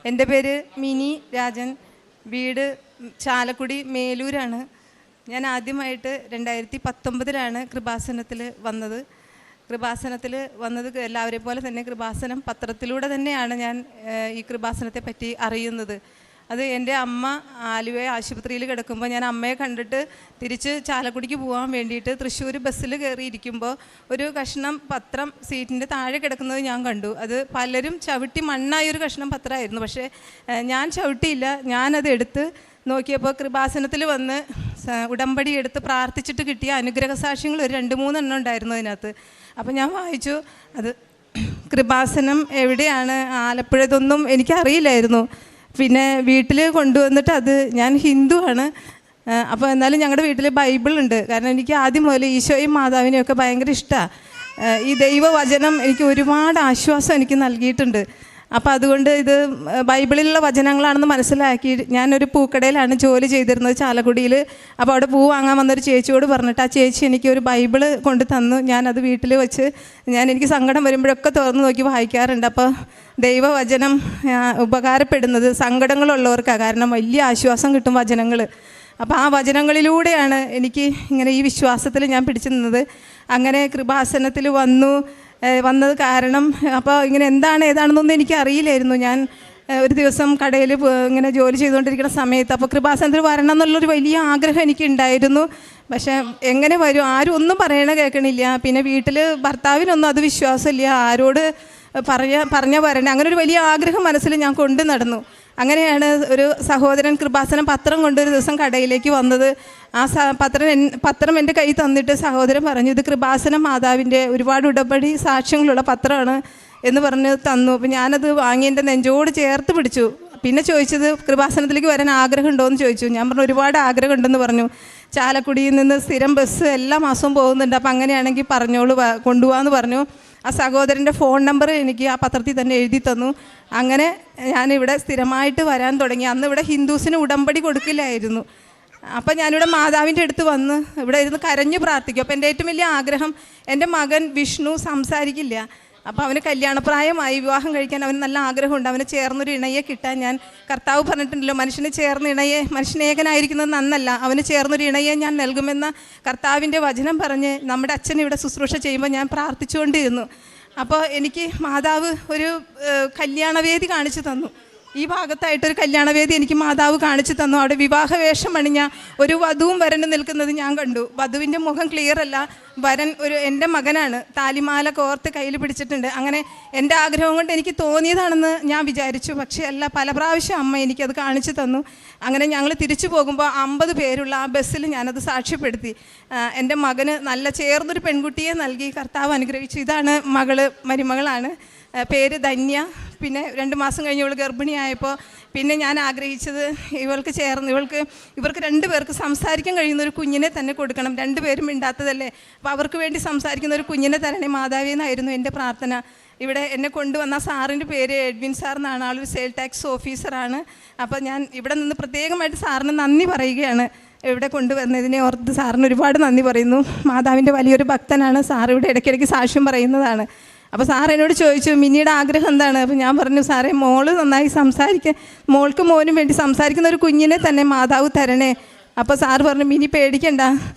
എൻ്റെ പേര് മിനി രാജൻ. വീട് ചാലക്കുടി മേലൂരാണ്. ഞാൻ ആദ്യമായിട്ട് 2019 കൃപാസനത്തിൽ വന്നത്. കൃപാസനത്തിൽ വന്നത് എല്ലാവരെയും പോലെ തന്നെ കൃപാസനം പത്രത്തിലൂടെ തന്നെയാണ് ഞാൻ ഈ കൃപാസനത്തെ പറ്റി അറിയുന്നത്. അത് എൻ്റെ അമ്മ ആലുവ ആശുപത്രിയിൽ കിടക്കുമ്പോൾ ഞാൻ അമ്മയെ കണ്ടിട്ട് തിരിച്ച് ചാലക്കുടിക്ക് പോകാൻ വേണ്ടിയിട്ട് തൃശ്ശൂർ ബസ്സിൽ കയറിയിരിക്കുമ്പോൾ ഒരു കഷ്ണം പത്രം സീറ്റിൻ്റെ താഴെ കിടക്കുന്നത് ഞാൻ കണ്ടു. അത് പലരും ചവിട്ടി മണ്ണായൊരു കഷ്ണം പത്രമായിരുന്നു. പക്ഷേ ഞാൻ ചവിട്ടിയില്ല. ഞാനത് എടുത്ത് നോക്കിയപ്പോൾ കൃപാസനത്തിൽ വന്ന് ഉടമ്പടി എടുത്ത് പ്രാർത്ഥിച്ചിട്ട് കിട്ടിയ അനുഗ്രഹ സാക്ഷ്യങ്ങൾ ഒരു 2-3 എണ്ണം ഉണ്ടായിരുന്നു അതിനകത്ത്. അപ്പോൾ ഞാൻ വായിച്ചു. അത് കൃപാസനം എവിടെയാണ്, ആലപ്പുഴ, ഇതൊന്നും എനിക്കറിയില്ലായിരുന്നു. പിന്നെ വീട്ടിൽ കൊണ്ടുവന്നിട്ട് അത് ഞാൻ ഹിന്ദുവാണ്. അപ്പോൾ എന്നാലും ഞങ്ങളുടെ വീട്ടിൽ ബൈബിളുണ്ട്. കാരണം എനിക്ക് ആദ്യം മുതൽ ഈശോയും മാതാവിനെയും ഒക്കെ ഭയങ്കര ഇഷ്ടമാണ്. ഈ ദൈവവചനം എനിക്ക് ഒരുപാട് ആശ്വാസം എനിക്ക് നൽകിയിട്ടുണ്ട്. അപ്പോൾ അതുകൊണ്ട് ഇത് ബൈബിളിലുള്ള വചനങ്ങളാണെന്ന് മനസ്സിലാക്കി ഞാനൊരു പൂക്കടയിലാണ് ജോലി ചെയ്തിരുന്നത് ചാലക്കുടിയിൽ. അപ്പോൾ അവിടെ പൂ വാങ്ങാൻ വന്നൊരു ചേച്ചിയോട് പറഞ്ഞിട്ട് ആ ചേച്ചി എനിക്ക് ഒരു ബൈബിള് കൊണ്ട് തന്നു. ഞാനത് വീട്ടിൽ വെച്ച് എനിക്ക് സങ്കടം വരുമ്പോഴൊക്കെ തുറന്ന് നോക്കി വായിക്കാറുണ്ട്. അപ്പോൾ ദൈവവചനം ഉപകാരപ്പെടുന്നത് സങ്കടങ്ങളുള്ളവർക്കാണ്. കാരണം വലിയ ആശ്വാസം കിട്ടും വചനങ്ങൾ. അപ്പോൾ ആ വചനങ്ങളിലൂടെയാണ് എനിക്ക് ഇങ്ങനെ ഈ വിശ്വാസത്തിൽ ഞാൻ പിടിച്ചു നിന്നത്. അങ്ങനെ കൃപാസനത്തിൽ വന്നത് കാരണം അപ്പോൾ ഇങ്ങനെ ഏതാണെന്നൊന്നും എനിക്ക് അറിയില്ലായിരുന്നു. ഞാൻ ഒരു ദിവസം കടയിൽ ഇങ്ങനെ ജോലി ചെയ്തുകൊണ്ടിരിക്കുന്ന സമയത്ത് അപ്പോൾ കൃപാസനത്തിൽ വരണം എന്നുള്ളൊരു വലിയ ആഗ്രഹം എനിക്കുണ്ടായിരുന്നു. പക്ഷേ എങ്ങനെ വരും, ആരും ഒന്നും കേൾക്കണില്ല. പിന്നെ വീട്ടിൽ ഭർത്താവിനൊന്നും അത് വിശ്വാസമില്ല. ആരോട് പറഞ്ഞാൽ വരണേ, അങ്ങനെ ഒരു വലിയ ആഗ്രഹം മനസ്സിൽ ഞാൻ കൊണ്ടു നടന്നു. അങ്ങനെയാണ് ഒരു സഹോദരൻ കൃപാസനം പത്രം കൊണ്ടൊരു ദിവസം കടയിലേക്ക് വന്നത്. ആ പത്രം എൻ്റെ കയ്യിൽ തന്നിട്ട് സഹോദരൻ പറഞ്ഞു, ഇത് കൃപാസനം മാതാവിൻ്റെ ഒരുപാട് ഉടമ്പടി സാക്ഷ്യങ്ങളുള്ള പത്രമാണ് എന്ന് പറഞ്ഞ് തന്നു. അപ്പോൾ ഞാനത് വാങ്ങി എൻ്റെ നെഞ്ചോട് ചേർത്ത് പിടിച്ചു. പിന്നെ ചോദിച്ചത് കൃപാസനത്തിലേക്ക് വരാൻ ആഗ്രഹമുണ്ടോ എന്ന് ചോദിച്ചു. ഞാൻ പറഞ്ഞു ഒരുപാട് ആഗ്രഹമുണ്ടെന്ന് പറഞ്ഞു. ചാലക്കുടിയിൽ നിന്ന് സ്ഥിരം ബസ് എല്ലാ മാസവും പോകുന്നുണ്ട്. അപ്പോൾ അങ്ങനെയാണെങ്കിൽ പറഞ്ഞോളൂ, കൊണ്ടുപോകാമെന്ന് പറഞ്ഞു. ആ സഹോദരൻ്റെ ഫോൺ നമ്പർ എനിക്ക് ആ പത്രത്തിൽ തന്നെ എഴുതി തന്നു. അങ്ങനെ ഞാനിവിടെ സ്ഥിരമായിട്ട് വരാൻ തുടങ്ങി. അന്ന് ഇവിടെ ഹിന്ദുസിന് ഉടമ്പടി കൊടുക്കില്ലായിരുന്നു. അപ്പം ഞാനിവിടെ മാതാവിൻ്റെ അടുത്ത് വന്ന് ഇവിടെ ഇരുന്ന് കരഞ്ഞു പ്രാർത്ഥിക്കും. അപ്പോൾ എൻ്റെ ഏറ്റവും വലിയ ആഗ്രഹം, എൻ്റെ മകൻ വിഷ്ണു സംസാരിക്കില്ല. അപ്പോൾ അവന് കല്യാണപ്രായമായി, വിവാഹം കഴിക്കാൻ അവന് നല്ല ആഗ്രഹമുണ്ട്. അവന് ചേർന്നൊരു ഇണയെ കിട്ടാൻ ഞാൻ, കർത്താവ് പറഞ്ഞിട്ടുണ്ടല്ലോ മനുഷ്യന് ചേർന്ന ഇണയെ, മനുഷ്യനേകനായിരിക്കുന്നത് നന്നല്ല, അവന് ചേർന്നൊരു ഇണയെ ഞാൻ നൽകുമെന്ന കർത്താവിൻ്റെ വചനം പറഞ്ഞ് നമ്മുടെ അച്ഛൻ ഇവിടെ ശുശ്രൂഷ ചെയ്യുമ്പോൾ ഞാൻ പ്രാർത്ഥിച്ചുകൊണ്ടിരുന്നു. അപ്പോൾ എനിക്ക് മാതാവ് ഒരു കല്യാണവേദി കാണിച്ചു തന്നു. ഈ ഭാഗത്തായിട്ടൊരു കല്യാണവേദി എനിക്ക് മാതാവ് കാണിച്ചു തന്നു. അവിടെ വിവാഹവേഷം അണിഞ്ഞ ഒരു വധുവും വരനും നിൽക്കുന്നത് ഞാൻ കണ്ടു. വധുവിൻ്റെ മുഖം ക്ലിയർ അല്ല, വരൻ എൻ്റെ മകനാണ്. താലിമാല കോർത്ത് കയ്യിൽ പിടിച്ചിട്ടുണ്ട്. അങ്ങനെ എൻ്റെ ആഗ്രഹം കൊണ്ട് എനിക്ക് തോന്നിയതാണെന്ന് ഞാൻ വിചാരിച്ചു. പക്ഷേ അല്ല, പല പ്രാവശ്യം അമ്മ എനിക്കത് കാണിച്ചു തന്നു. അങ്ങനെ ഞങ്ങൾ തിരിച്ചു പോകുമ്പോൾ 50 പേരുള്ള ആ ബസ്സിൽ ഞാനത് സാക്ഷ്യപ്പെടുത്തി. എൻ്റെ മകന് നല്ല ചേർന്നൊരു പെൺകുട്ടിയെ നൽകി കർത്താവ് അനുഗ്രഹിച്ചു. ഇതാണ് മരുമകളാണ്, പേര് ധന്യ. പിന്നെ 2 മാസം കഴിഞ്ഞ് ഇവൾ ഗർഭിണിയായപ്പോൾ പിന്നെ ഞാൻ ആഗ്രഹിച്ചത് ഇവർക്ക് 2 പേർക്ക് സംസാരിക്കാൻ കഴിയുന്ന ഒരു കുഞ്ഞിനെ തന്നെ കൊടുക്കണം. 2 പേരും മിണ്ടാത്തതല്ലേ, അപ്പോൾ അവർക്ക് വേണ്ടി സംസാരിക്കുന്ന ഒരു കുഞ്ഞിനെ തരണേ മാതാവേ എന്നായിരുന്നു എൻ്റെ പ്രാർത്ഥന. ഇവിടെ എന്നെ കൊണ്ടുവന്ന സാറിൻ്റെ പേര് എഡ്വിൻ സാർ എന്നാണ്. ആൾ സെയിൽ ടാക്സ് ഓഫീസറാണ്. അപ്പോൾ ഞാൻ ഇവിടെ നിന്ന് പ്രത്യേകമായിട്ട് സാറിന് നന്ദി പറയുകയാണ്. ഇവിടെ കൊണ്ടുവന്നതിനെ ഓർത്ത് സാറിന് ഒരുപാട് നന്ദി പറയുന്നു. മാതാവിൻ്റെ വലിയൊരു ഭക്തനാണ് സാർ. ഇവിടെ ഇടയ്ക്കിടയ്ക്ക് സാക്ഷ്യം പറയുന്നതാണ്. അപ്പോൾ സാർ എന്നോട് ചോദിച്ചു മിനിയുടെ ആഗ്രഹം എന്താണ്. അപ്പോൾ ഞാൻ പറഞ്ഞു, സാറേ മോള് നന്നായി മോൾക്കും മോനും വേണ്ടി സംസാരിക്കുന്ന ഒരു കുഞ്ഞിനെ തന്നെ മാതാവ് തരണേ. അപ്പോൾ സാറ് പറഞ്ഞു, മിനി പേടിക്കണ്ട,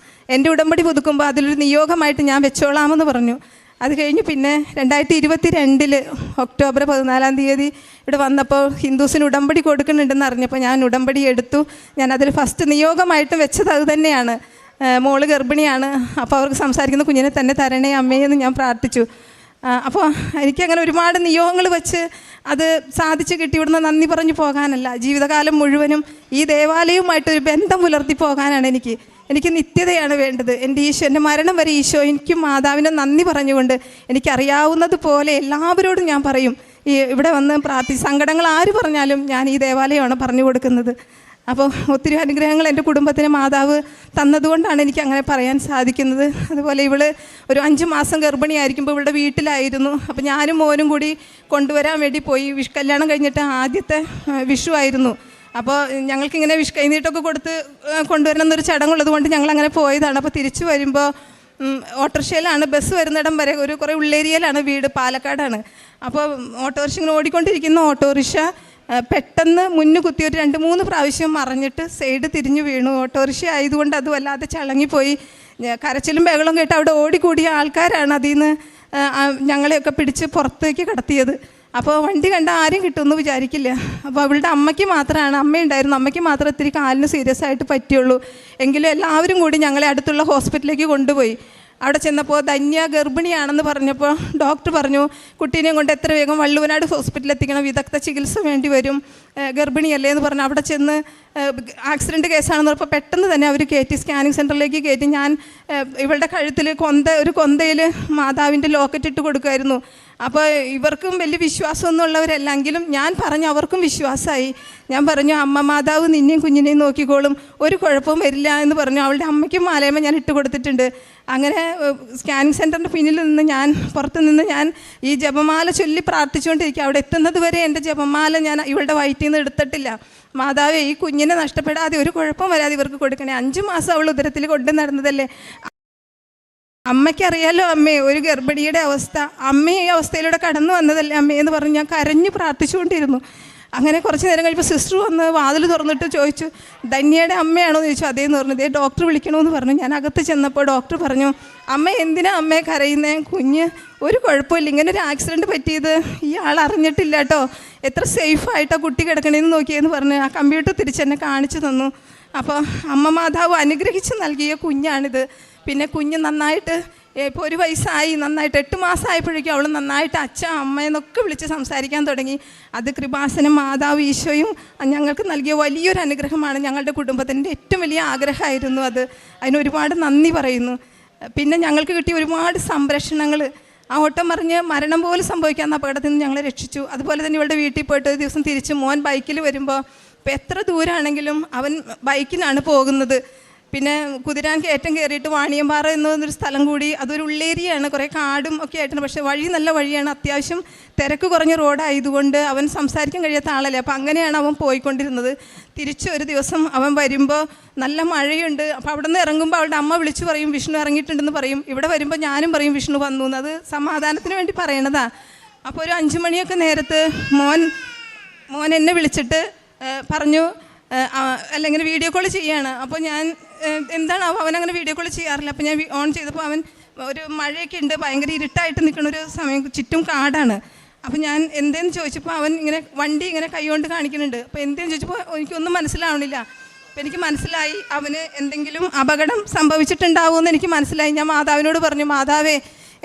എൻ്റെ ഉടമ്പടി പുതുക്കുമ്പോൾ അതിലൊരു നിയോഗമായിട്ട് ഞാൻ വെച്ചോളാമെന്ന് പറഞ്ഞു. അത് കഴിഞ്ഞ് പിന്നെ 2022 ഒക്ടോബർ 14 ഇവിടെ വന്നപ്പോൾ ഹിന്ദുസിന് ഉടമ്പടി കൊടുക്കുന്നുണ്ടെന്ന് അറിഞ്ഞപ്പോൾ ഞാൻ ഉടമ്പടി എടുത്തു. ഞാൻ അതിൽ ഫസ്റ്റ് നിയോഗമായിട്ട് വെച്ചത് അത് തന്നെയാണ്. മോള് ഗർഭിണിയാണ്, അപ്പോൾ അവർക്ക് സംസാരിക്കുന്ന കുഞ്ഞിനെ തന്നെ തരണേ അമ്മയെന്ന് ഞാൻ പ്രാർത്ഥിച്ചു. അപ്പോൾ എനിക്കങ്ങനെ ഒരുപാട് നിയോഗങ്ങൾ വെച്ച് അത് സാധിച്ചു കിട്ടി. ഇവിടുന്ന് നന്ദി പറഞ്ഞു പോകാനല്ല, ജീവിതകാലം മുഴുവനും ഈ ദേവാലയവുമായിട്ടൊരു ബന്ധം പുലർത്തി പോകാനാണ് എനിക്ക് നിത്യതയാണ് വേണ്ടത്. എൻ്റെ മരണം വരെ ഈശോ എനിക്കും മാതാവിനും നന്ദി പറഞ്ഞുകൊണ്ട് എനിക്കറിയാവുന്നത് പോലെ എല്ലാവരോടും ഞാൻ പറയും, ഇവിടെ വന്ന് സങ്കടങ്ങൾ ആര് പറഞ്ഞാലും ഞാൻ ഈ ദേവാലയമാണ് പറഞ്ഞു കൊടുക്കുന്നത്. അപ്പോൾ ഒത്തിരി അനുഗ്രഹങ്ങൾ എൻ്റെ കുടുംബത്തിന് മാതാവ് തന്നതുകൊണ്ടാണ് എനിക്ക് അങ്ങനെ പറയാൻ സാധിക്കുന്നത്. അതുപോലെ ഇവള് ഒരു 5 മാസം ഗർഭിണിയായിരിക്കുമ്പോൾ ഇവളുടെ വീട്ടിലായിരുന്നു. അപ്പോൾ ഞാനും മോനും കൂടി കൊണ്ടുവരാൻ വേണ്ടി പോയി. കല്യാണം കഴിഞ്ഞിട്ട് ആദ്യത്തെ വിഷു ആയിരുന്നു. അപ്പോൾ ഞങ്ങൾക്കിങ്ങനെ കൈനീട്ടമൊക്കെ കൊടുത്ത് കൊണ്ടുവരണം എന്നൊരു ചടങ്ങുള്ളത് കൊണ്ട് ഞങ്ങളങ്ങനെ പോയതാണ്. അപ്പോൾ തിരിച്ചു വരുമ്പോൾ ഓട്ടോറിക്ഷയിലാണ്, ബസ് വരുന്നിടം വരെ കുറേ ഉള്ളേരിയയിലാണ് വീട്, പാലക്കാടാണ്. അപ്പോൾ ഓട്ടോറിക്ഷ ഇങ്ങനെ ഓടിക്കൊണ്ടിരിക്കുന്ന ഓട്ടോറിക്ഷ പെട്ടെന്ന് മുന്നു കുത്തി ഒരു 2-3 പ്രാവശ്യം മറിഞ്ഞിട്ട് സൈഡ് തിരിഞ്ഞു വീണു. ഓട്ടോറിക്ഷ ആയതുകൊണ്ട് അത് വല്ലാതെ ചളങ്ങിപ്പോയി. കരച്ചിലും ബഹളവും കേട്ട് അവിടെ ഓടിക്കൂടിയ ആൾക്കാരാണ് അതിൽ നിന്ന് ഞങ്ങളെയൊക്കെ പിടിച്ച് പുറത്തേക്ക് കടത്തിയത്. അപ്പോൾ വണ്ടി കണ്ട ആരും കിട്ടുമെന്ന് വിചാരിക്കില്ല. അപ്പോൾ അവളുടെ അമ്മയ്ക്ക് മാത്രമാണ്, അമ്മയുണ്ടായിരുന്നു, അമ്മയ്ക്ക് മാത്രം ഇത്തിരി കാലിന് സീരിയസ് ആയിട്ട് പറ്റിയുള്ളൂ. എങ്കിലും എല്ലാവരും കൂടി ഞങ്ങളെ അടുത്തുള്ള ഹോസ്പിറ്റലിലേക്ക് കൊണ്ടുപോയി. അവിടെ ചെന്നപ്പോൾ ധന്യ ഗർഭിണിയാണെന്ന് പറഞ്ഞപ്പോൾ ഡോക്ടർ പറഞ്ഞു, കുട്ടീനെയും കൊണ്ട് എത്ര വേഗം വള്ളുവനാട് ഹോസ്പിറ്റലിൽ എത്തിക്കണം, വിദഗ്ധ ചികിത്സ വേണ്ടി വരും, ഗർഭിണിയല്ലേ എന്ന് പറഞ്ഞു. അവിടെ ചെന്ന് ആക്സിഡൻറ്റ് കേസാണെന്ന് പറഞ്ഞപ്പോൾ പെട്ടെന്ന് തന്നെ അവർ കയറ്റി, സ്കാനിങ് സെൻറ്ററിലേക്ക് കയറ്റി. ഞാൻ ഇവളുടെ കഴുത്തിൽ ഒരു കൊന്തയിൽ മാതാവിൻ്റെ ലോക്കറ്റ് ഇട്ട് കൊടുക്കുമായിരുന്നു. അപ്പോൾ ഇവർക്കും വലിയ വിശ്വാസമൊന്നും ഉള്ളവരല്ലെങ്കിലും ഞാൻ പറഞ്ഞു, അവർക്കും വിശ്വാസമായി. ഞാൻ പറഞ്ഞു, അമ്മ മാതാവ് നിന്നെയും കുഞ്ഞിനെയും നോക്കിക്കോളും, ഒരു കുഴപ്പവും വരില്ല എന്ന് പറഞ്ഞു. അവളുടെ അമ്മയ്ക്കും മാലയമ്മ ഞാൻ ഇട്ട് കൊടുത്തിട്ടുണ്ട്. അങ്ങനെ സ്കാനിങ് സെൻറ്ററിൻ്റെ പിന്നിൽ നിന്ന് ഞാൻ പുറത്ത് നിന്ന് ഞാൻ ഈ ജപമാല ചൊല്ലി പ്രാർത്ഥിച്ചുകൊണ്ടിരിക്കുക. അവിടെ എത്തുന്നത് വരെ എൻ്റെ ജപമാല ഞാൻ ഇവളുടെ വയറ്റിൽ നിന്ന് എടുത്തിട്ടില്ല. മാതാവേ, ഈ കുഞ്ഞിനെ നഷ്ടപ്പെടാതെ ഒരു കുഴപ്പം വരാതെ ഇവർക്ക് കൊടുക്കണേ. 5 മാസം അവൾ ഉദരത്തിൽ കൊണ്ടു നടന്നതല്ലേ. അമ്മയ്ക്കറിയാലോ അമ്മേ ഒരു ഗർഭിണിയുടെ അവസ്ഥ, അമ്മ ഈ അവസ്ഥയിലൂടെ കടന്നു വന്നതല്ലേ അമ്മേ എന്ന് പറഞ്ഞ് ഞാൻ കരഞ്ഞ് പ്രാർത്ഥിച്ചുകൊണ്ടിരുന്നു. അങ്ങനെ കുറച്ച് നേരം കഴിയുമ്പോൾ സിസ്റ്റർ വന്ന് വാതിൽ തുറന്നിട്ട് ചോദിച്ചു, ധന്യയുടെ അമ്മയാണോ എന്ന് ചോദിച്ചു. അതേന്ന് പറഞ്ഞു. ദേ ഡോക്ടർ വിളിക്കണമെന്ന് പറഞ്ഞു. ഞാൻ അകത്ത് ചെന്നപ്പോൾ ഡോക്ടർ പറഞ്ഞു, അമ്മ എന്തിനാ അമ്മയെ കരയുന്നേ, കുഞ്ഞ് ഒരു കുഴപ്പമില്ല, ഇങ്ങനെ ഒരു ആക്സിഡൻറ്റ് പറ്റിയത് ഈ ആൾ അറിഞ്ഞിട്ടില്ല കേട്ടോ, എത്ര സേഫായിട്ടാണ് കുട്ടി കിടക്കണേന്ന് നോക്കിയെന്ന് പറഞ്ഞ് ആ കമ്പ്യൂട്ടർ തിരിച്ചെന്നെ കാണിച്ചു തന്നു. അപ്പോൾ അമ്മ മാതാവ് അനുഗ്രഹിച്ച് നൽകിയ കുഞ്ഞാണിത്. പിന്നെ കുഞ്ഞ് നന്നായിട്ട് ഇപ്പോൾ 1 വയസ്സായി, നന്നായിട്ട് 8 മാസമായപ്പോഴേക്കും അവൾ നന്നായിട്ട് അച്ഛ അമ്മയെന്നൊക്കെ വിളിച്ച് സംസാരിക്കാൻ തുടങ്ങി. അത് കൃപാസനം മാതാവ് ഈശോയും ഞങ്ങൾക്ക് നൽകിയ വലിയൊരു അനുഗ്രഹമാണ്. ഞങ്ങളുടെ കുടുംബത്തിൻ്റെ ഏറ്റവും വലിയ ആഗ്രഹമായിരുന്നു അത്. അതിന് ഒരുപാട് നന്ദി പറയുന്നു. പിന്നെ ഞങ്ങൾക്ക് കിട്ടിയ ഒരുപാട് സംരക്ഷണങ്ങൾ, ആ ഓട്ടം പറഞ്ഞ് മരണം പോലും സംഭവിക്കാവുന്ന അപകടത്തിൽ നിന്ന് ഞങ്ങളെ രക്ഷിച്ചു. അതുപോലെ തന്നെ ഇവളുടെ വീട്ടിൽ പോയിട്ട് ഒരു ദിവസം തിരിച്ച് മോൻ ബൈക്കിൽ വരുമ്പോൾ, ഇപ്പോൾ എത്ര ദൂരമാണെങ്കിലും അവൻ ബൈക്കിനാണ് പോകുന്നത്. പിന്നെ കുതിരാൻ കയറ്റം കയറിയിട്ട് വാണിയമ്പാറ എന്നൊരു സ്ഥലം കൂടി, അതൊരു ഉള്ളേരിയാണ്, കുറേ കാടും ഒക്കെ ആയിട്ടുണ്ട്. പക്ഷേ വഴി നല്ല വഴിയാണ്, അത്യാവശ്യം തിരക്ക് കുറഞ്ഞ റോഡായതുകൊണ്ട് അവൻ സംസാരിക്കാൻ കഴിയാത്ത ആളല്ലേ. അപ്പോൾ അങ്ങനെയാണ് അവൻ പോയിക്കൊണ്ടിരുന്നത്. തിരിച്ച് ഒരു ദിവസം അവൻ വരുമ്പോൾ നല്ല മഴയുണ്ട്. അപ്പോൾ അവിടെ നിന്ന് ഇറങ്ങുമ്പോൾ അവളുടെ അമ്മ വിളിച്ചു പറയും, വിഷ്ണു ഇറങ്ങിയിട്ടുണ്ടെന്ന് പറയും. ഇവിടെ വരുമ്പോൾ ഞാനും പറയും വിഷ്ണു വന്നു എന്ന്. അത് സമാധാനത്തിന് വേണ്ടി പറയണതാ. അപ്പോൾ ഒരു 5 മണിയൊക്കെ നേരത്ത് മോൻ എന്നെ വിളിച്ചിട്ട് പറഞ്ഞു, അല്ലെങ്കിൽ വീഡിയോ കോൾ ചെയ്യാണ്. അപ്പോൾ ഞാൻ എന്താണ് അവനങ്ങനെ വീഡിയോ കോൾ ചെയ്യാറില്ല. അപ്പോൾ ഞാൻ ഓൺ ചെയ്തപ്പോൾ അവൻ ഒരു മഴയൊക്കെ ഉണ്ട്, ഭയങ്കര ഇരുട്ടായിട്ട് നിൽക്കുന്ന ഒരു സമയം, ചുറ്റും കാടാണ്. അപ്പോൾ ഞാൻ എന്തേന്ന് ചോദിച്ചപ്പോൾ അവൻ ഇങ്ങനെ വണ്ടി ഇങ്ങനെ കൈകൊണ്ട് കാണിക്കുന്നുണ്ട്. അപ്പോൾ എന്തേന്ന് ചോദിച്ചപ്പോൾ എനിക്കൊന്നും മനസ്സിലാവണില്ല. അപ്പോൾ എനിക്ക് മനസ്സിലായി അവന് എന്തെങ്കിലും അപകടം സംഭവിച്ചിട്ടുണ്ടാവുമെന്ന് എനിക്ക് മനസ്സിലായി. ഞാൻ മാതാവിനോട് പറഞ്ഞു, മാതാവേ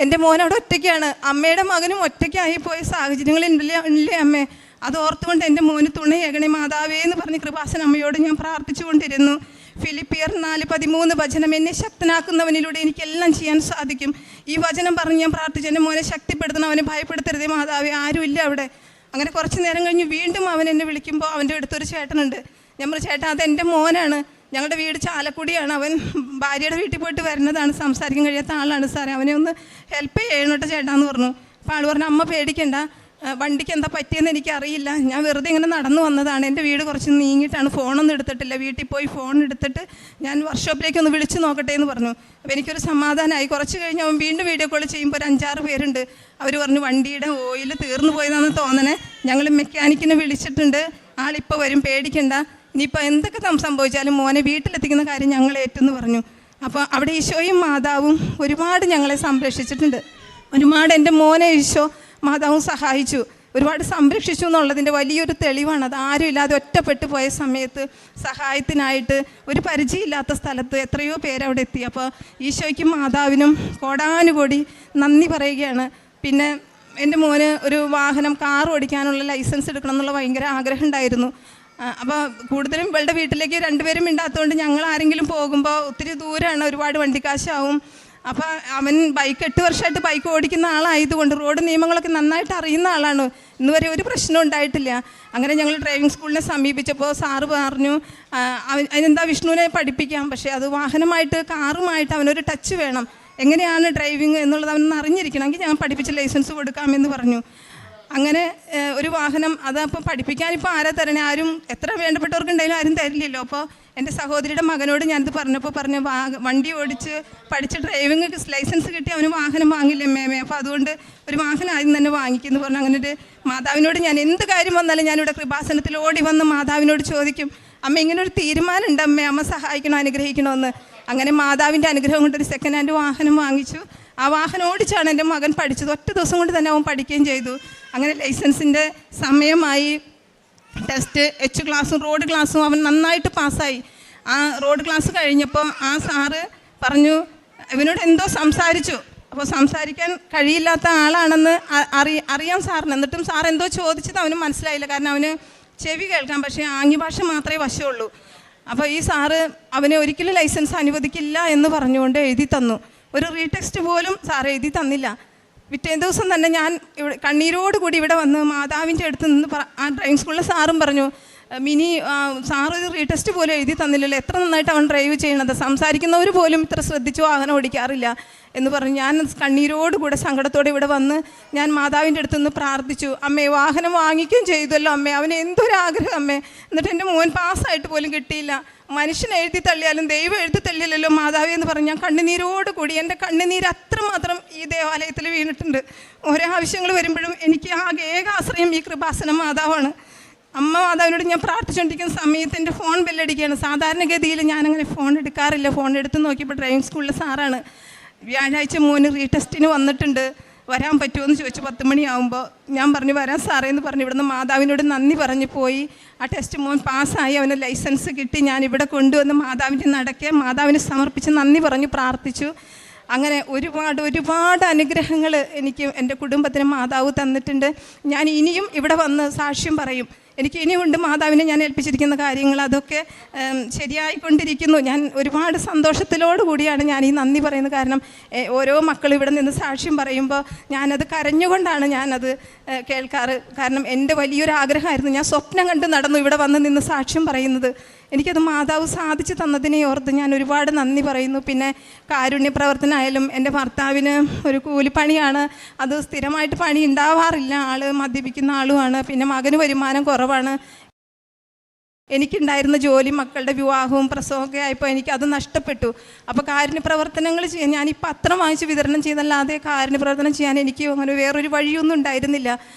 എൻ്റെ മോൻ അവിടെ ഒറ്റയ്ക്കാണ്, അമ്മയുടെ മകനും ഒറ്റയ്ക്കായി പോയ സാഹചര്യങ്ങളില്ലേ അമ്മേ, അത് ഓർത്തുകൊണ്ട് എൻ്റെ മോന് തുണയേകണേ മാതാവേ എന്ന് പറഞ്ഞ് കൃപാസന അമ്മയോട് ഞാൻ പ്രാർത്ഥിച്ചു കൊണ്ടിരുന്നു. ഫിലിപ്പിയർ 4:13 വചനം, എന്നെ ശക്തനാക്കുന്നവനിലൂടെ എനിക്കെല്ലാം ചെയ്യാൻ സാധിക്കും. ഈ വചനം പറഞ്ഞ് ഞാൻ പ്രാർത്ഥിച്ചു, എൻ്റെ മോനെ ശക്തിപ്പെടുത്തണം, അവനെ ഭയപ്പെടുത്തരുതേ മാതാവേ, ആരുമില്ല അവിടെ. അങ്ങനെ കുറച്ച് നേരം കഴിഞ്ഞ് വീണ്ടും അവൻ എന്നെ വിളിക്കുമ്പോൾ അവൻ്റെ അടുത്തൊരു ചേട്ടനുണ്ട്. ഞാൻ പറഞ്ഞു, ചേട്ടാ അതെൻ്റെ മോനാണ്, ഞങ്ങളുടെ വീട് ചാലക്കുടിയാണ്, അവൻ ഭാര്യയുടെ വീട്ടിൽ പോയിട്ട് വരുന്നതാണ്, സംസാരിക്കാൻ കഴിയാത്ത ആളാണ് സാറേ, അവനെ ഒന്ന് ഹെൽപ്പ് ചെയ്യണം കേട്ടോ ചേട്ടാന്ന് പറഞ്ഞു. അപ്പോൾ ആൾ പറഞ്ഞു, അമ്മ പേടിക്കണ്ട, വണ്ടിക്ക് എന്താ പറ്റിയെന്ന് എനിക്കറിയില്ല, ഞാൻ വെറുതെ ഇങ്ങനെ നടന്നു വന്നതാണ്, എൻ്റെ വീട് കുറച്ച് നീങ്ങിയിട്ടാണ്, ഫോണൊന്നും എടുത്തിട്ടില്ല, വീട്ടിൽ പോയി ഫോൺ എടുത്തിട്ട് ഞാൻ വർക്ക്ഷോപ്പിലേക്ക് ഒന്ന് വിളിച്ച് നോക്കട്ടെ എന്ന് പറഞ്ഞു. അപ്പോൾ എനിക്കൊരു സമാധാനമായി. കുറച്ച് കഴിഞ്ഞ് അവൻ വീണ്ടും വീഡിയോ കോൾ ചെയ്യുമ്പോൾ ഒരു 5-6 പേരുണ്ട്. അവർ പറഞ്ഞു, വണ്ടിയുടെ ഓയിൽ തീർന്നു പോയതാണെന്ന് തോന്നണേ, ഞങ്ങൾ മെക്കാനിക്കിനെ വിളിച്ചിട്ടുണ്ട്, ആളിപ്പോൾ വരും, പേടിക്കണ്ട, ഇനിയിപ്പോൾ എന്തൊക്കെ സംഭവിച്ചാലും മോനെ വീട്ടിലെത്തിക്കുന്ന കാര്യം ഞങ്ങൾ ഏറ്റെന്ന് പറഞ്ഞു. അപ്പോൾ അവിടെ ഈശോയും മാതാവും ഒരുപാട് ഞങ്ങളെ സംരക്ഷിച്ചിട്ടുണ്ട്. ഒരുപാട് എൻ്റെ മോനെ ഈശോ മാതാവും സഹായിച്ചു, ഒരുപാട് സംരക്ഷിച്ചു എന്നുള്ളതിൻ്റെ വലിയൊരു തെളിവാണ്. അത് ആരും ഇല്ലാതെ ഒറ്റപ്പെട്ടു പോയ സമയത്ത് സഹായത്തിനായിട്ട് ഒരു പരിചയമില്ലാത്ത സ്ഥലത്ത് എത്രയോ പേരവിടെ എത്തി. അപ്പോൾ ഈശോയ്ക്കും മാതാവിനും കോടാനുകോടി നന്ദി പറയുകയാണ്. പിന്നെ എൻ്റെ മോന് ഒരു വാഹനം, കാർ ഓടിക്കാനുള്ള ലൈസൻസ് എടുക്കണം എന്നുള്ള ഭയങ്കര ആഗ്രഹം ഉണ്ടായിരുന്നു. അപ്പോൾ കൂടുതലും ഇവളുടെ വീട്ടിലേക്ക് 2 പേരും ഇണ്ടാത്തതുകൊണ്ട് ഞങ്ങൾ ആരെങ്കിലും പോകുമ്പോൾ ഒത്തിരി ദൂരമാണ്, ഒരുപാട് വണ്ടിക്കാശാവും. അപ്പോൾ അവൻ 8 വർഷമായിട്ട് ബൈക്ക് ഓടിക്കുന്ന ആളായതുകൊണ്ട് റോഡ് നിയമങ്ങളൊക്കെ നന്നായിട്ട് അറിയുന്ന ആളാണ്. ഇന്നുവരെ ഒരു പ്രശ്നം ഉണ്ടായിട്ടില്ല. അങ്ങനെ ഞങ്ങൾ ഡ്രൈവിംഗ് സ്കൂളിനെ സമീപിച്ചപ്പോൾ സാറ് പറഞ്ഞു, അതിനെന്താ വിഷ്ണുവിനെ പഠിപ്പിക്കാം, പക്ഷേ അത് വാഹനമായിട്ട് കാറുമായിട്ട് അവനൊരു ടച്ച് വേണം, എങ്ങനെയാണ് ഡ്രൈവിങ് എന്നുള്ളത് അവനൊന്ന് അറിഞ്ഞിരിക്കണമെങ്കിൽ ഞാൻ പഠിപ്പിച്ച് ലൈസൻസ് കൊടുക്കാമെന്ന് പറഞ്ഞു. അങ്ങനെ ഒരു വാഹനം അതപ്പോൾ പഠിപ്പിക്കാനിപ്പോൾ ആരാ തരണേ, ആരും എത്ര വേണ്ടപ്പെട്ടവർക്കുണ്ടെങ്കിലും ആരും തരില്ലല്ലോ. അപ്പോൾ എൻ്റെ സഹോദരിയുടെ മകനോട് ഞാനിത് പറഞ്ഞപ്പോൾ പറഞ്ഞു വണ്ടി ഓടിച്ച് പഠിച്ച് ഡ്രൈവിംഗ് ലൈസൻസ് കിട്ടി അവന് വാഹനം വാങ്ങില്ല മേമേ, അപ്പോൾ അതുകൊണ്ട് ഒരു വാഹനം ആദ്യം തന്നെ വാങ്ങിക്കുമെന്ന് പറഞ്ഞു. അങ്ങനെ ഒരു മാതാവിനോട് ഞാൻ എന്ത് കാര്യം വന്നാലും ഞാനിവിടെ കൃപാസനത്തിൽ ഓടി വന്ന് മാതാവിനോട് ചോദിക്കും, അമ്മ ഇങ്ങനെ ഒരു തീരുമാനമുണ്ട് അമ്മേ, അമ്മ സഹായിക്കണോ അനുഗ്രഹിക്കണമെന്ന്. അങ്ങനെ മാതാവിൻ്റെ അനുഗ്രഹം കൊണ്ട് ഒരു സെക്കൻഡ് ഹാൻഡ് വാഹനം വാങ്ങിച്ചു. ആ വാഹനം ഓടിച്ചാണ് എൻ്റെ മകൻ പഠിച്ചത്. ഒറ്റ ദിവസം കൊണ്ട് തന്നെ അവൻ പഠിക്കുകയും ചെയ്തു. അങ്ങനെ ലൈസൻസിൻ്റെ സമയമായി. ടെസ്റ്റ് എച്ച് ക്ലാസ്സും റോഡ് ക്ലാസ്സും അവൻ നന്നായിട്ട് പാസ്സായി. ആ റോഡ് ക്ലാസ് കഴിഞ്ഞപ്പോൾ ആ സാറ് പറഞ്ഞു, ഇവനോട് എന്തോ സംസാരിച്ചു. അപ്പോൾ സംസാരിക്കാൻ കഴിയില്ലാത്ത ആളാണെന്ന് അറിയാം സാറിന്. എന്നിട്ടും സാർ എന്തോ ചോദിച്ചത് അവന് മനസ്സിലായില്ല. കാരണം അവന് ചെവി കേൾക്കാം, പക്ഷേ ആംഗ്യഭാഷ മാത്രമേ വശമുള്ളൂ. അപ്പോൾ ഈ സാറ് അവനെ ഒരിക്കലും ലൈസൻസ് അനുവദിക്കില്ല എന്ന് പറഞ്ഞുകൊണ്ട് എഴുതി തന്നു. ഒരു റീടെക്സ്റ്റ് പോലും സാർ എഴുതി തന്നില്ല. പിറ്റേ ദിവസം തന്നെ ഞാൻ ഇവിടെ കണ്ണീരോടുകൂടി ഇവിടെ വന്ന് മാതാവിൻ്റെ അടുത്ത് നിന്ന് ആ ഡ്രൈവിംഗ് സ്കൂളിലെ സാറും പറഞ്ഞു, മിനി സാറ് ഒരു റീടെസ്റ്റ് പോലും എഴുതി തന്നില്ലല്ലോ, എത്ര നന്നായിട്ട് അവൻ ഡ്രൈവ് ചെയ്യണത്, സംസാരിക്കുന്നവർ പോലും ഇത്ര ശ്രദ്ധിച്ചു വാഹനം ഓടിക്കാറില്ല എന്ന് പറഞ്ഞു. ഞാൻ കണ്ണീരോടുകൂടെ സങ്കടത്തോടെ ഇവിടെ വന്ന് ഞാൻ മാതാവിൻ്റെ അടുത്ത് നിന്ന് പ്രാർത്ഥിച്ചു, അമ്മേ വാഹനം വാങ്ങിക്കുകയും ചെയ്തല്ലോ അമ്മേ, അവന് എന്തൊരാഗ്രഹം അമ്മേ, എന്നിട്ട് എൻ്റെ മോൻ പാസ്സായിട്ട് പോലും കിട്ടിയില്ല, മനുഷ്യൻ എഴുതി തള്ളിയാലും ദൈവം എഴുതി തള്ളിയല്ലോ മാതാവി എന്ന് പറഞ്ഞ് ഞാൻ കണ്ണുനീരോടുകൂടി, എൻ്റെ കണ്ണുനീര് അത്രമാത്രം ഈ ദേവാലയത്തിൽ വീണിട്ടുണ്ട്. ഓരോ ആവശ്യങ്ങൾ വരുമ്പോഴും എനിക്ക് ഏക ആശ്രയം ഈ കൃപാസന മാതാവാണ്. അമ്മ മാതാവിനോട് ഞാൻ പ്രാർത്ഥിച്ചുകൊണ്ടിരിക്കുന്ന സമയത്ത് എൻ്റെ ഫോൺ ബെല്ലടിക്കുകയാണ്. സാധാരണഗതിയിൽ ഞാനങ്ങനെ ഫോൺ എടുക്കാറില്ല. ഫോൺ എടുത്ത് നോക്കിയപ്പോൾ ഡ്രൈവിംഗ് സ്കൂളിലെ സാറാണ്. വ്യാഴാഴ്ച മോന് റീടെസ്റ്റിന് വന്നിട്ടുണ്ട്, വരാൻ പറ്റുമോ എന്ന് ചോദിച്ചു. 10 മണിയാകുമ്പോൾ ഞാൻ പറഞ്ഞു വരാൻ സാറേ എന്ന് പറഞ്ഞു ഇവിടുന്ന് മാതാവിനോട് നന്ദി പറഞ്ഞ് പോയി. ആ ടെസ്റ്റ് മോൻ പാസ്സായി, അവന് ലൈസൻസ് കിട്ടി. ഞാൻ ഇവിടെ കൊണ്ടുവന്ന് മാതാവിൻ്റെ നടക്കെ മാതാവിന് സമർപ്പിച്ച് നന്ദി പറഞ്ഞ് പ്രാർത്ഥിച്ചു. അങ്ങനെ ഒരുപാട് അനുഗ്രഹങ്ങൾ എനിക്ക് എൻ്റെ കുടുംബത്തിന് മാതാവ് തന്നിട്ടുണ്ട്. ഞാൻ ഇനിയും ഇവിടെ വന്ന് സാക്ഷ്യം പറയും. എനിക്ക് ഇനിയുമുണ്ട് മാതാവിനെ ഞാൻ ഏൽപ്പിച്ചിരിക്കുന്ന കാര്യങ്ങൾ, അതൊക്കെ ശരിയായിക്കൊണ്ടിരിക്കുന്നു. ഞാൻ ഒരുപാട് സന്തോഷത്തിലോട് കൂടിയാണ് ഞാൻ ഈ നന്ദി പറയുന്നത്. കാരണം ഓരോ മക്കളും ഇവിടെ നിന്ന് സാക്ഷ്യം പറയുമ്പോൾ ഞാനത് കരഞ്ഞുകൊണ്ടാണ് ഞാനത് കേൾക്കാറ്. കാരണം എൻ്റെ വലിയൊരു ആഗ്രഹമായിരുന്നു, ഞാൻ സ്വപ്നം കണ്ട് നടന്നു ഇവിടെ വന്ന് നിന്ന് സാക്ഷ്യം പറയുന്നത്. എനിക്കത് മാതാവ് സാധിച്ചു തന്നതിനെ ഓർത്ത് ഞാൻ ഒരുപാട് നന്ദി പറയുന്നു. പിന്നെ കാരുണ്യ പ്രവർത്തനമായാലും എൻ്റെ ഭർത്താവിന് ഒരു കൂലിപ്പണിയാണ്, അത് സ്ഥിരമായിട്ട് പണി ഉണ്ടാവാറില്ല, ആൾ മദ്യപിക്കുന്ന ആളുമാണ്. പിന്നെ മകന് വരുമാനം കുറവാണ്. എനിക്കുണ്ടായിരുന്ന ജോലി മക്കളുടെ വിവാഹവും പ്രസവമൊക്കെ ആയപ്പോൾ എനിക്കത് നഷ്ടപ്പെട്ടു. അപ്പോൾ കാരുണ്യ പ്രവർത്തനങ്ങൾ ചെയ്യാൻ ഞാൻ ഈ പത്രം വാങ്ങിച്ച് വിതരണം ചെയ്തല്ലാതെ കാരുണ്യ പ്രവർത്തനം ചെയ്യാൻ എനിക്ക് അങ്ങനെ വേറൊരു വഴിയൊന്നും ഉണ്ടായിരുന്നില്ല.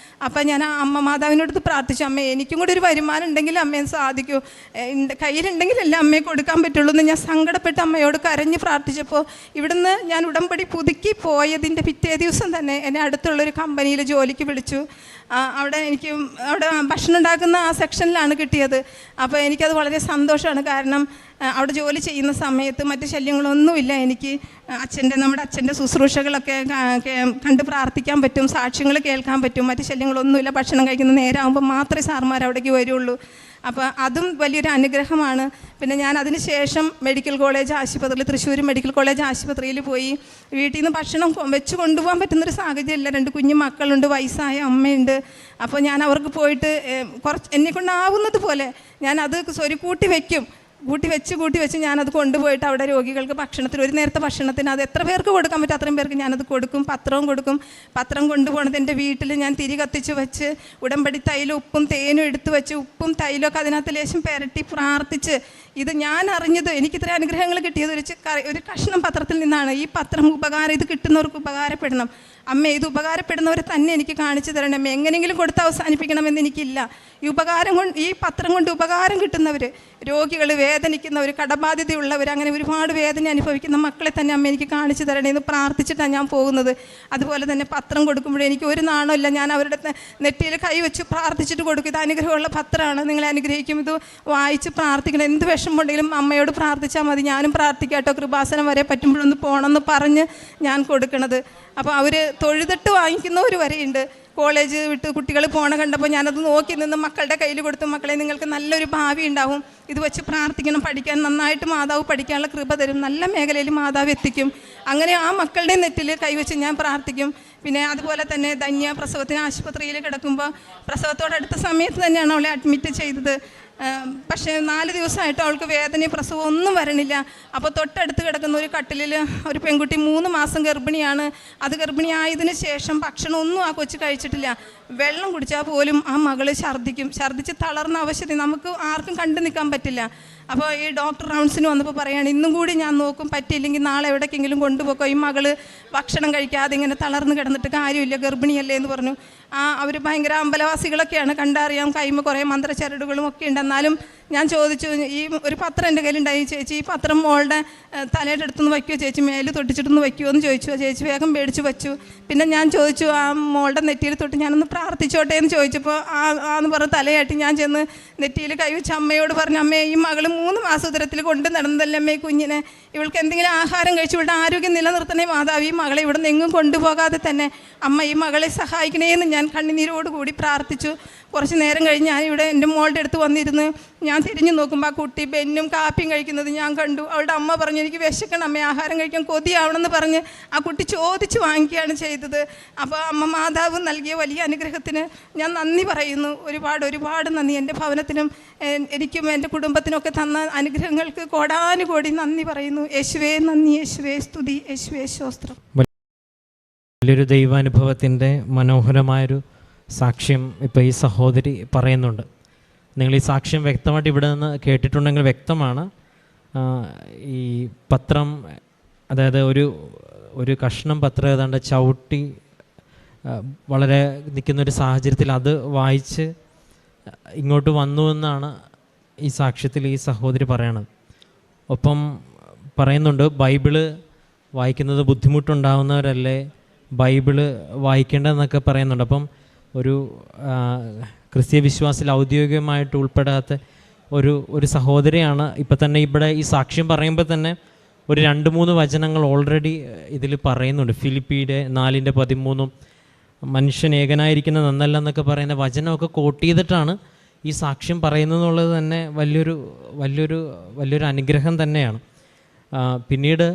അപ്പം ഞാൻ അമ്മ മാതാവിനോട് പ്രാർത്ഥിച്ചു, അമ്മ എനിക്കും കൂടി ഒരു വരുമാനം ഉണ്ടെങ്കിൽ അമ്മയെ സാധിക്കൂ, കയ്യിലുണ്ടെങ്കിലല്ലേ അമ്മയെ കൊടുക്കാൻ പറ്റുള്ളൂ എന്ന് ഞാൻ സങ്കടപ്പെട്ട് അമ്മയോട് കരഞ്ഞ് പ്രാർത്ഥിച്ചപ്പോൾ ഇവിടുന്ന് ഞാൻ ഉടമ്പടി പുതുക്കി പോയതിൻ്റെ പിറ്റേ ദിവസം തന്നെ എന്നെ അടുത്തുള്ളൊരു കമ്പനിയിൽ ജോലിക്ക് വിളിച്ചു. അവിടെ ഭക്ഷണം ഉണ്ടാക്കുന്ന ആ സെക്ഷനിലാണ് കിട്ടിയത്. അപ്പോൾ എനിക്കത് വളരെ സന്തോഷമാണ്. കാരണം അവിടെ ജോലി ചെയ്യുന്ന സമയത്ത് മറ്റ് ശല്യങ്ങളൊന്നുമില്ല. എനിക്ക് നമ്മുടെ അച്ഛൻ്റെ ശുശ്രൂഷകളൊക്കെ കണ്ട് പ്രാർത്ഥിക്കാൻ പറ്റും, സാക്ഷ്യങ്ങൾ കേൾക്കാൻ പറ്റും, മറ്റ് ശല്യങ്ങളൊന്നുമില്ല. ഭക്ഷണം കഴിക്കുന്ന നേരമാകുമ്പോൾ മാത്രമേ സാർമാർ അവിടേക്ക് വരുള്ളൂ. അപ്പോൾ അതും വലിയൊരു അനുഗ്രഹമാണ്. പിന്നെ ഞാൻ അതിന് ശേഷം മെഡിക്കൽ കോളേജ് ആശുപത്രിയിൽ, തൃശ്ശൂർ മെഡിക്കൽ കോളേജ് ആശുപത്രിയിൽ പോയി. വീട്ടിൽ നിന്ന് ഭക്ഷണം വെച്ച് കൊണ്ടുപോകാൻ പറ്റുന്നൊരു സാഹചര്യമില്ല. 2 കുഞ്ഞു മക്കളുണ്ട്, വയസ്സായ അമ്മയുണ്ട്. അപ്പോൾ ഞാൻ അവർക്ക് പോയിട്ട് എന്നെക്കൊണ്ടാവുന്നത് പോലെ ഞാനത് കൂട്ടി വെച്ച് ഞാനത് കൊണ്ടുപോയിട്ട് അവിടെ രോഗികൾക്ക് ഭക്ഷണത്തിന്, ഒരു നേരത്തെ ഭക്ഷണത്തിന് അത് എത്ര പേർക്ക് കൊടുക്കാൻ പറ്റും അത്രയും പേർക്ക് ഞാനത് കൊടുക്കും. പത്രവും കൊടുക്കും. പത്രം കൊണ്ടുപോകണത് എൻ്റെ വീട്ടിൽ ഞാൻ തിരി കത്തിച്ച് വെച്ച് ഉടമ്പടി തൈലും ഉപ്പും തേനും എടുത്ത് വെച്ച് ഉപ്പും തൈലൊക്കെ അതിനകത്ത് ലേശം പുരട്ടി പ്രാർത്ഥിച്ച്, ഇത് ഞാൻ അറിഞ്ഞത് എനിക്ക് ഇത്ര അനുഗ്രഹങ്ങൾ കിട്ടിയത് ഒരു കഷ്ണം പത്രത്തിൽ നിന്നാണ്. ഈ പത്രം ഇത് കിട്ടുന്നവർക്ക് ഉപകാരപ്പെടണം അമ്മ, ഇത് ഉപകാരപ്പെടുന്നവരെ തന്നെ എനിക്ക് കാണിച്ചു തരണം അമ്മ, എങ്ങനെയെങ്കിലും കൊടുത്ത് അവസാനിപ്പിക്കണമെന്ന് എനിക്കില്ല. ഈ പത്രം കൊണ്ട് ഉപകാരം കിട്ടുന്നവർ, രോഗികൾ, വേദനിക്കുന്നവർ, കടബാധ്യതയുള്ളവർ, അങ്ങനെ ഒരുപാട് വേദന അനുഭവിക്കുന്ന മക്കളെ തന്നെ അമ്മ എനിക്ക് കാണിച്ചു തരണേ എന്ന് പ്രാർത്ഥിച്ചിട്ടാണ് ഞാൻ പോകുന്നത്. അതുപോലെ തന്നെ പത്രം കൊടുക്കുമ്പോഴേ എനിക്ക് ഒരു നാണമില്ല, ഞാൻ അവരുടെ നെറ്റിയിൽ കൈവച്ച് പ്രാർത്ഥിച്ചിട്ട് കൊടുക്കും. ഇത് അനുഗ്രഹമുള്ള പത്രമാണ്, നിങ്ങളെ അനുഗ്രഹിക്കും, ഇത് വായിച്ച് പ്രാർത്ഥിക്കണം. എന്ത് വിഷമമുണ്ടെങ്കിലും അമ്മയോട് പ്രാർത്ഥിച്ചാൽ മതി, ഞാനും പ്രാർത്ഥിക്കാം കേട്ടോ, കൃപാസനം വരെ പറ്റുമ്പോഴൊന്ന് പോകണമെന്ന് പറഞ്ഞ് ഞാൻ കൊടുക്കണത്. അപ്പോൾ അവർ തൊഴുതിട്ട് വാങ്ങിക്കുന്നവർ വരെയുണ്ട്. കോളേജ് വിട്ട് കുട്ടികൾ പോണ കണ്ടപ്പോൾ ഞാനത് നോക്കി നിന്ന് മക്കളുടെ കയ്യിൽ കൊടുത്തു, മക്കളെ നിങ്ങൾക്ക് നല്ലൊരു ഭാവി ഉണ്ടാവും, ഇത് വെച്ച് പ്രാർത്ഥിക്കണം, പഠിക്കാൻ നന്നായിട്ട് മാതാവ് പഠിക്കാനുള്ള കൃപ തരും, നല്ല മേഖലയിൽ മാതാവ് എത്തിക്കും. അങ്ങനെ ആ മക്കളുടെ നെറ്റിൽ കൈവച്ച് ഞാൻ പ്രാർത്ഥിക്കും. പിന്നെ അതുപോലെ തന്നെ ധന്യ പ്രസവത്തിന് ആശുപത്രിയിൽ കിടക്കുമ്പോൾ പ്രസവത്തോടടുത്ത സമയത്ത് തന്നെയാണ് അവളെ അഡ്മിറ്റ് ചെയ്തത്. പക്ഷേ 4 ദിവസമായിട്ട് അവൾക്ക് വേദനയും പ്രസവം ഒന്നും വരണില്ല. അപ്പോൾ തൊട്ടടുത്ത് കിടക്കുന്ന ഒരു കട്ടിലിൽ ഒരു പെൺകുട്ടി 3 മാസം ഗർഭിണിയാണ്. അത് ഗർഭിണിയായതിന് ശേഷം ഭക്ഷണം ഒന്നും ആ കൊച്ചു കഴിച്ചിട്ടില്ല. വെള്ളം കുടിച്ചാൽ പോലും ആ മകൾ ഛർദ്ദിച്ച് തളർന്ന അവശത നമുക്ക് ആർക്കും കണ്ടു നിൽക്കാൻ പറ്റില്ല. അപ്പോൾ ഈ ഡോക്ടർ റൗണ്ട്സിന് വന്നപ്പോൾ പറയുകയാണ്, ഇന്നും കൂടി ഞാൻ നോക്കും, പറ്റിയില്ലെങ്കിൽ നാളെ എവിടേക്കെങ്കിലും കൊണ്ടുപോക്കോ, ഈ മകൾ ഭക്ഷണം കഴിക്കാതെ ഇങ്ങനെ തളർന്ന് കിടന്നിട്ട് കാര്യമില്ല, ഗർഭിണിയല്ലേ എന്ന് പറഞ്ഞു. അവർ ഭയങ്കര അമ്പലവാസികളൊക്കെയാണ്, കണ്ടറിയാം, കൈമ കുറേ മന്ത്രച്ചരടുകളും ഒക്കെ ഉണ്ട്. എന്നാലും ഞാൻ ചോദിച്ചു, ഈ ഒരു പത്രം എൻ്റെ കയ്യിലുണ്ടായി, ചേച്ചി ഈ പത്രം മോളുടെ തലയുടെ അടുത്തുനിന്ന് വയ്ക്കുമോ ചേച്ചി, മേല് തൊട്ടിച്ചിട്ടൊന്ന് വയ്ക്കുമോ എന്ന് ചോദിച്ചു. ചേച്ചി വേഗം മേടിച്ച് വച്ചു. പിന്നെ ഞാൻ ചോദിച്ചു, ആ മോളുടെ നെറ്റിയിൽ തൊട്ട് ഞാനൊന്ന് പ്രാർത്ഥിച്ചോട്ടെ എന്ന് ചോദിച്ചപ്പോൾ ആന്ന് പറഞ്ഞ് തലയാട്ടി ഞാൻ ചെന്ന് നെറ്റിയിൽ കൈവച്ച് അമ്മയോട് പറഞ്ഞു, അമ്മേ ഈ മകൾ 3 മാസം ഉദരത്തിൽ കൊണ്ട് നടന്നതല്ലേ അമ്മേ കുഞ്ഞിനെ, ഇവൾക്ക് എന്തെങ്കിലും ആഹാരം കഴിച്ച് ഇവളുടെ ആരോഗ്യം നിലനിർത്തണേ മാതാവ്, ഈ മകളെ ഇവിടെ നിന്ന് എങ്ങും കൊണ്ടുപോകാതെ തന്നെ അമ്മ ഈ മകളെ സഹായിക്കണേന്ന് ഞാൻ കണ്ണുനീരോടുകൂടി പ്രാർത്ഥിച്ചു. കുറച്ച് നേരം കഴിഞ്ഞ് ഞാൻ ഇവിടെ എൻ്റെ മോളുടെ അടുത്ത് വന്നിരുന്ന് ഞാൻ തിരിഞ്ഞു നോക്കുമ്പോൾ ആ കുട്ടി ബെന്നും കാപ്പിയും കഴിക്കുന്നത് ഞാൻ കണ്ടു. അവളുടെ അമ്മ പറഞ്ഞു, എനിക്ക് വിശക്കണം അമ്മ, ആഹാരം കഴിക്കാൻ കൊതിയാവണമെന്ന് പറഞ്ഞ് ആ കുട്ടി ചോദിച്ച് വാങ്ങിക്കുകയാണ് ചെയ്തത്. അപ്പോൾ അമ്മ മാതാവ് നൽകിയ വലിയ അനുഗ്രഹത്തിന് ഞാൻ നന്ദി പറയുന്നു, ഒരുപാട് നന്ദി. എൻ്റെ ഭവനത്തിനും എനിക്കും എൻ്റെ കുടുംബത്തിനൊക്കെ തന്ന അനുഗ്രഹങ്ങൾക്ക് കോടാനുകോടി നന്ദി പറയുന്നു. യേശുവേ നന്ദി, യേശുവേ സ്തുതി, യേശുവേ സ്തോത്രം. വലിയൊരു ദൈവാനുഭവത്തിൻ്റെ മനോഹരമായൊരു സാക്ഷ്യം ഇപ്പോൾ ഈ സഹോദരി പറയുന്നുണ്ട്. നിങ്ങൾ ഈ സാക്ഷ്യം വ്യക്തമായിട്ട് ഇവിടെ നിന്ന് കേട്ടിട്ടുണ്ടെങ്കിൽ വ്യക്തമാണ്. ഈ പത്രം, അതായത് ഒരു കഷ്ണം പത്രം ഏതാണ്ട് ചവിട്ടി വളരെ നിൽക്കുന്നൊരു സാഹചര്യത്തിൽ അത് വായിച്ച് ഇങ്ങോട്ട് വന്നു എന്നാണ് ഈ സാക്ഷ്യത്തിൽ ഈ സഹോദരി പറയണത്. ഒപ്പം പറയുന്നുണ്ട്, ബൈബിള് വായിക്കുന്നത് ബുദ്ധിമുട്ടുണ്ടാകുന്നവരല്ലേ ബൈബിള് വായിക്കേണ്ടതെന്നൊക്കെ പറയുന്നുണ്ട്. അപ്പം ഒരു ക്രിസ്തീയ വിശ്വാസത്തിൽ ഔദ്യോഗികമായിട്ട് ഉൾപ്പെടാത്ത ഒരു സഹോദരിയാണ്. ഇപ്പം തന്നെ ഇവിടെ ഈ സാക്ഷ്യം പറയുമ്പോൾ തന്നെ ഒരു 2-3 വചനങ്ങൾ ഓൾറെഡി ഇതിൽ പറയുന്നുണ്ട്. ഫിലിപ്പിയുടെ 4:13 മനുഷ്യൻ ഏകനായിരിക്കുന്ന നന്നല്ല എന്നൊക്കെ പറയുന്ന വചനമൊക്കെ കോട്ട് ചെയ്തിട്ടാണ് ഈ സാക്ഷ്യം പറയുന്നതെന്നുള്ളത് തന്നെ വലിയൊരു അനുഗ്രഹം തന്നെയാണ്. പിന്നീട്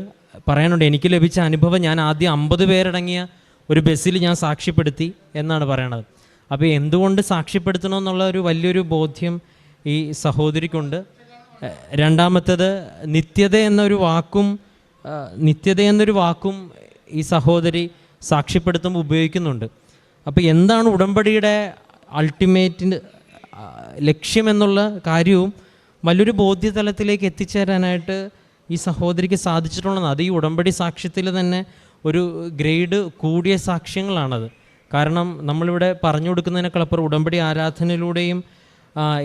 പറയാനുണ്ട്, എനിക്ക് ലഭിച്ച അനുഭവം ഞാൻ ആദ്യം 50 പേരടങ്ങിയ ഒരു ബസ്സിൽ ഞാൻ സാക്ഷ്യപ്പെടുത്തി എന്നാണ് പറയണത്. അപ്പോൾ എന്തുകൊണ്ട് സാക്ഷ്യപ്പെടുത്തണമെന്നുള്ള ഒരു വലിയൊരു ബോധ്യം ഈ സഹോദരിക്കുണ്ട്. രണ്ടാമത്തേത്, നിത്യത എന്നൊരു വാക്കും ഈ സഹോദരി സാക്ഷ്യപ്പെടുത്തുമ്പോൾ ഉപയോഗിക്കുന്നുണ്ട്. അപ്പോൾ എന്താണ് ഉടമ്പടിയുടെ അൾട്ടിമേറ്റ് ലക്ഷ്യമെന്നുള്ള കാര്യവും വലിയൊരു ബോധ്യതലത്തിലേക്ക് എത്തിച്ചേരാനായിട്ട് ഈ സഹോദരിക്ക് സാധിച്ചിട്ടുള്ളതാണ്. അത് ഈ ഉടമ്പടി സാക്ഷ്യത്തിൽ തന്നെ ഒരു ഗ്രേഡ് കൂടിയ സാക്ഷ്യങ്ങളാണത്. കാരണം നമ്മളിവിടെ പറഞ്ഞു കൊടുക്കുന്നതിനേക്കാളപ്പുറം ഉടമ്പടി ആരാധനയിലൂടെയും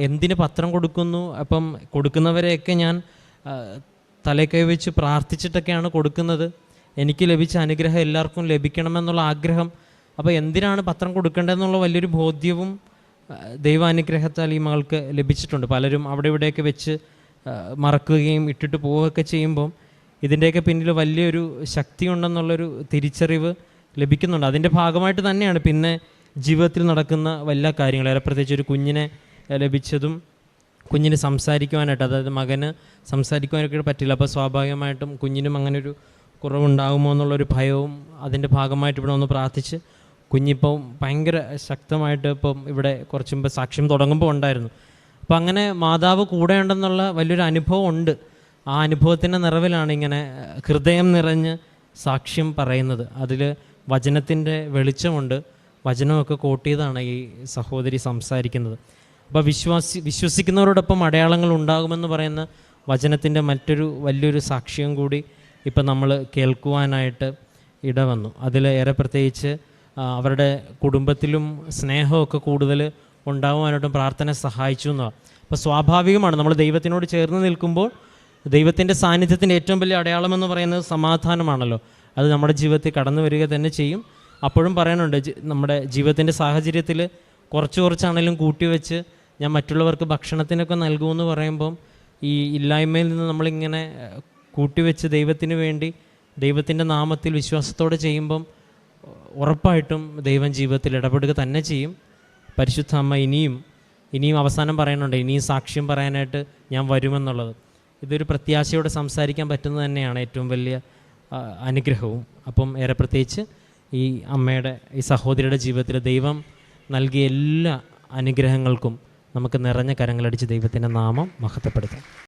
എന്തിന് പത്രം കൊടുക്കുന്നു, അപ്പം കൊടുക്കുന്നവരെയൊക്കെ ഞാൻ തലക്കൈ വെച്ച് പ്രാർത്ഥിച്ചിട്ടൊക്കെയാണ് കൊടുക്കുന്നത്. എനിക്ക് ലഭിച്ച അനുഗ്രഹം എല്ലാവർക്കും ലഭിക്കണമെന്നുള്ള ആഗ്രഹം. അപ്പോൾ എന്തിനാണ് പത്രം കൊടുക്കേണ്ടതെന്നുള്ള വലിയൊരു ബോധ്യവും ദൈവാനുഗ്രഹത്താൽ ഈ മകൾക്ക് ലഭിച്ചിട്ടുണ്ട്. പലരും അവിടെ ഇവിടെയൊക്കെ വെച്ച് മറക്കുകയും ഇട്ടിട്ട് പോവുകയൊക്കെ ചെയ്യുമ്പം ഇതിൻ്റെയൊക്കെ പിന്നിൽ വലിയൊരു ശക്തി ഉണ്ടെന്നുള്ളൊരു തിരിച്ചറിവ് ലഭിക്കുന്നുണ്ട്. അതിൻ്റെ ഭാഗമായിട്ട് തന്നെയാണ് പിന്നെ ജീവിതത്തിൽ നടക്കുന്ന എല്ലാ കാര്യങ്ങളും, ഏറെ പ്രത്യേകിച്ച് ഒരു കുഞ്ഞിനെ ലഭിച്ചതും കുഞ്ഞിന് സംസാരിക്കുവാനായിട്ട്, അതായത് മകന് സംസാരിക്കുവാനൊക്കെ പറ്റില്ല. അപ്പോൾ സ്വാഭാവികമായിട്ടും കുഞ്ഞിനും അങ്ങനെ ഒരു കുറവുണ്ടാകുമോ എന്നുള്ളൊരു ഭയവും അതിൻ്റെ ഭാഗമായിട്ട് ഇവിടെ ഒന്ന് പ്രാർത്ഥിച്ച് കുഞ്ഞിപ്പം ഭയങ്കര ശക്തമായിട്ട് ഇപ്പം ഇവിടെ കുറച്ച് മുമ്പ് സാക്ഷ്യം തുടങ്ങുമ്പോൾ ഉണ്ടായിരുന്നു. അപ്പം അങ്ങനെ മാതാവ് കൂടെ ഉണ്ടെന്നുള്ള വലിയൊരു അനുഭവം ഉണ്ട്. ആ അനുഭവത്തിൻ്റെ നിറവിലാണ് ഇങ്ങനെ ഹൃദയം നിറഞ്ഞ് സാക്ഷ്യം പറയുന്നത്. അതിൽ വചനത്തിൻ്റെ വെളിച്ചമുണ്ട്. വചനമൊക്കെ കോട്ട് ചെയ്താണ് ഈ സഹോദരി സംസാരിക്കുന്നത്. അപ്പോൾ വിശ്വസിക്കുന്നവരോടൊപ്പം അടയാളങ്ങൾ ഉണ്ടാകുമെന്ന് പറയുന്ന വചനത്തിൻ്റെ മറ്റൊരു വലിയൊരു സാക്ഷ്യം കൂടി ഇപ്പം നമ്മൾ കേൾക്കുവാനായിട്ട് ഇടവന്നു. അതിൽ ഏറെ പ്രത്യേകിച്ച് അവരുടെ കുടുംബത്തിലും സ്നേഹമൊക്കെ കൂടുതൽ ഉണ്ടാകുവാനായിട്ടും പ്രാർത്ഥന സഹായിച്ചു എന്നതാണ്. അപ്പോൾ സ്വാഭാവികമാണ്, നമ്മൾ ദൈവത്തിനോട് ചേർന്ന് നിൽക്കുമ്പോൾ ദൈവത്തിൻ്റെ സാന്നിധ്യത്തിൻ്റെ ഏറ്റവും വലിയ അടയാളമെന്ന് പറയുന്നത് സമാധാനമാണല്ലോ. അത് നമ്മുടെ ജീവിതത്തിൽ കടന്നു വരിക തന്നെ ചെയ്യും. അപ്പോഴും പറയാനുണ്ട്, നമ്മുടെ ജീവിതത്തിൻ്റെ സാഹചര്യത്തിൽ കുറച്ചാണെങ്കിലും കൂട്ടിവെച്ച് ഞാൻ മറ്റുള്ളവർക്ക് ഭക്ഷണത്തിനൊക്കെ നൽകുമെന്ന് പറയുമ്പം ഈ ഇല്ലായ്മയിൽ നിന്ന് നമ്മളിങ്ങനെ കൂട്ടിവെച്ച് ദൈവത്തിന് വേണ്ടി ദൈവത്തിൻ്റെ നാമത്തിൽ വിശ്വാസത്തോടെ ചെയ്യുമ്പം ഉറപ്പായിട്ടും ദൈവം ജീവിതത്തിൽ ഇടപെടുക തന്നെ ചെയ്യും. പരിശുദ്ധ അമ്മ ഇനിയും അവസാനം പറയുന്നുണ്ട്, ഇനിയും സാക്ഷ്യം പറയാനായിട്ട് ഞാൻ വരുമെന്നുള്ളത്. ഇതൊരു പ്രത്യാശയോടെ സംസാരിക്കാൻ പറ്റുന്നത് തന്നെയാണ് ഏറ്റവും വലിയ അനുഗ്രഹവും. അപ്പം ഏറെ പ്രത്യേകിച്ച് ഈ അമ്മയുടെ ഈ സഹോദരിയുടെ ജീവിതത്തിൽ ദൈവം നൽകിയ എല്ലാ അനുഗ്രഹങ്ങൾക്കും നമുക്ക് നിറഞ്ഞ കരങ്ങളടിച്ച് ദൈവത്തിൻ്റെ നാമം മഹത്വപ്പെടുത്താം.